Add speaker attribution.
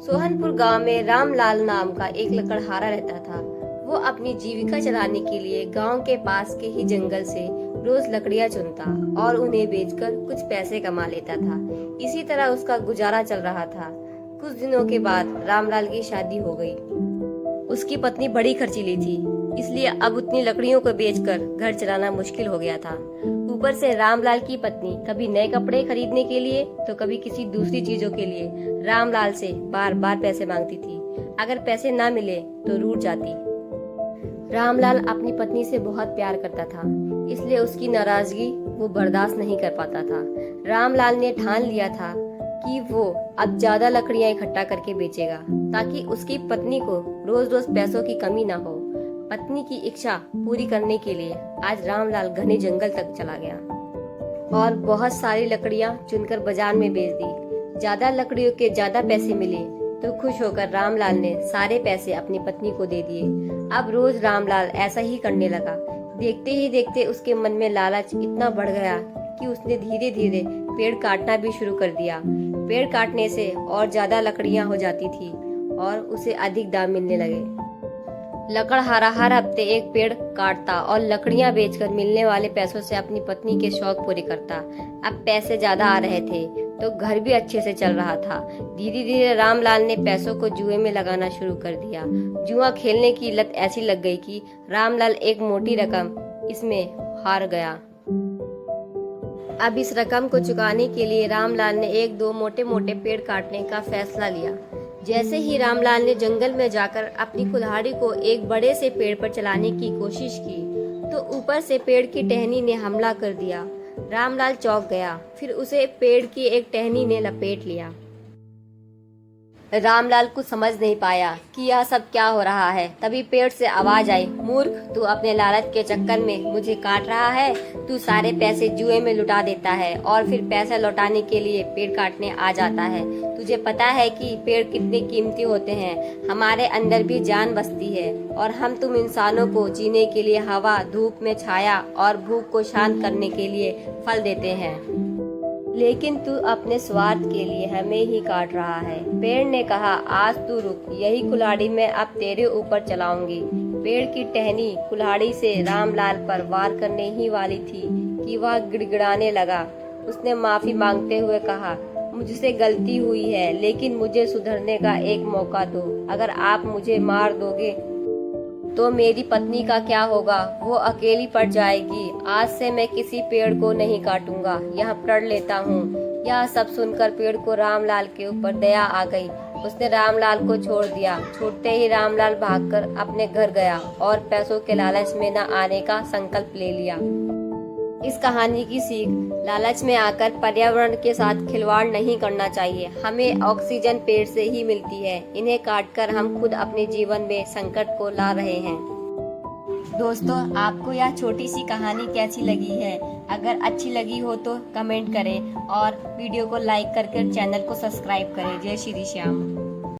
Speaker 1: सोहनपुर गांव में रामलाल नाम का एक लकड़हारा रहता था। वो अपनी जीविका चलाने के लिए गांव के पास के ही जंगल से रोज लकड़ियां चुनता और उन्हें बेचकर कुछ पैसे कमा लेता था। इसी तरह उसका गुजारा चल रहा था। कुछ दिनों के बाद रामलाल की शादी हो गई। उसकी पत्नी बड़ी खर्चीली थी, इसलिए अब उतनी लकड़ियों को बेचकर घर चलाना मुश्किल हो गया था। ऊपर से रामलाल की पत्नी कभी नए कपड़े खरीदने के लिए तो कभी किसी दूसरी चीजों के लिए रामलाल से बार बार पैसे मांगती थी। अगर पैसे ना मिले तो रूठ जाती। रामलाल अपनी पत्नी से बहुत प्यार करता था, इसलिए उसकी नाराजगी वो बर्दाश्त नहीं कर पाता था। रामलाल ने ठान लिया था कि वो अब ज्यादा लकड़ियां इकट्ठा करके बेचेगा ताकि उसकी पत्नी को रोज रोज पैसों की कमी ना हो। पत्नी की इच्छा पूरी करने के लिए आज रामलाल घने जंगल तक चला गया और बहुत सारी लकड़ियां चुनकर बाजार में बेच दी। ज्यादा लकड़ियों के ज्यादा पैसे मिले तो खुश होकर रामलाल ने सारे पैसे अपनी पत्नी को दे दिए। अब रोज रामलाल ऐसा ही करने लगा। देखते ही देखते उसके मन में लालच इतना बढ़ गया कि उसने धीरे धीरे पेड़ काटना भी शुरू कर दिया। पेड़ काटने से और ज्यादा लकड़ियां हो जाती थी और उसे अधिक दाम मिलने लगे। लकड़हारा हर हफ्ते एक पेड़ काटता और लकड़ियां बेचकर मिलने वाले पैसों से अपनी पत्नी के शौक पूरे करता। अब पैसे ज्यादा आ रहे थे तो घर भी अच्छे से चल रहा था। धीरे धीरे रामलाल ने पैसों को जुए में लगाना शुरू कर दिया। जुआ खेलने की लत ऐसी लग गई कि रामलाल एक मोटी रकम इसमें हार गया। अब इस रकम को चुकाने के लिए रामलाल ने एक दो मोटे मोटे पेड़ काटने का फैसला लिया। जैसे ही रामलाल ने जंगल में जाकर अपनी कुल्हाड़ी को एक बड़े से पेड़ पर चलाने की कोशिश की तो ऊपर से पेड़ की टहनी ने हमला कर दिया। रामलाल चौंक गया, फिर उसे पेड़ की एक टहनी ने लपेट लिया। रामलाल कुछ समझ नहीं पाया कि यह सब क्या हो रहा है। तभी पेड़ से आवाज आई, मूर्ख, तू अपने लालच के चक्कर में मुझे काट रहा है। तू सारे पैसे जुए में लुटा देता है और फिर पैसा लौटाने के लिए पेड़ काटने आ जाता है। तुझे पता है कि पेड़ कितने कीमती होते हैं। हमारे अंदर भी जान बसती है और हम तुम इंसानों को जीने के लिए हवा, धूप में छाया और भूख को शांत करने के लिए फल देते हैं, लेकिन तू अपने स्वार्थ के लिए हमें ही काट रहा है। पेड़ ने कहा, आज तू रुक, यही कुल्हाड़ी मैं अब तेरे ऊपर चलाऊंगी। पेड़ की टहनी कुल्हाड़ी से रामलाल पर वार करने ही वाली थी कि वह गिड़गिड़ाने लगा। उसने माफी मांगते हुए कहा, मुझसे गलती हुई है, लेकिन मुझे सुधरने का एक मौका दो। अगर आप मुझे मार दोगे तो मेरी पत्नी का क्या होगा? वो अकेली पड़ जाएगी। आज से मैं किसी पेड़ को नहीं काटूंगा, यह प्रण लेता हूँ। यह सब सुनकर पेड़ को रामलाल के ऊपर दया आ गई। उसने रामलाल को छोड़ दिया। छूटते ही रामलाल भागकर अपने घर गया और पैसों के लालच में न आने का संकल्प ले लिया। इस कहानी की सीख, लालच में आकर पर्यावरण के साथ खिलवाड़ नहीं करना चाहिए। हमें ऑक्सीजन पेड़ से ही मिलती है, इन्हें काटकर हम खुद अपने जीवन में संकट को ला रहे हैं। दोस्तों, आपको यह छोटी सी कहानी कैसी लगी है? अगर अच्छी लगी हो तो कमेंट करें और वीडियो को लाइक करके चैनल को सब्सक्राइब करें। जय श्री श्याम।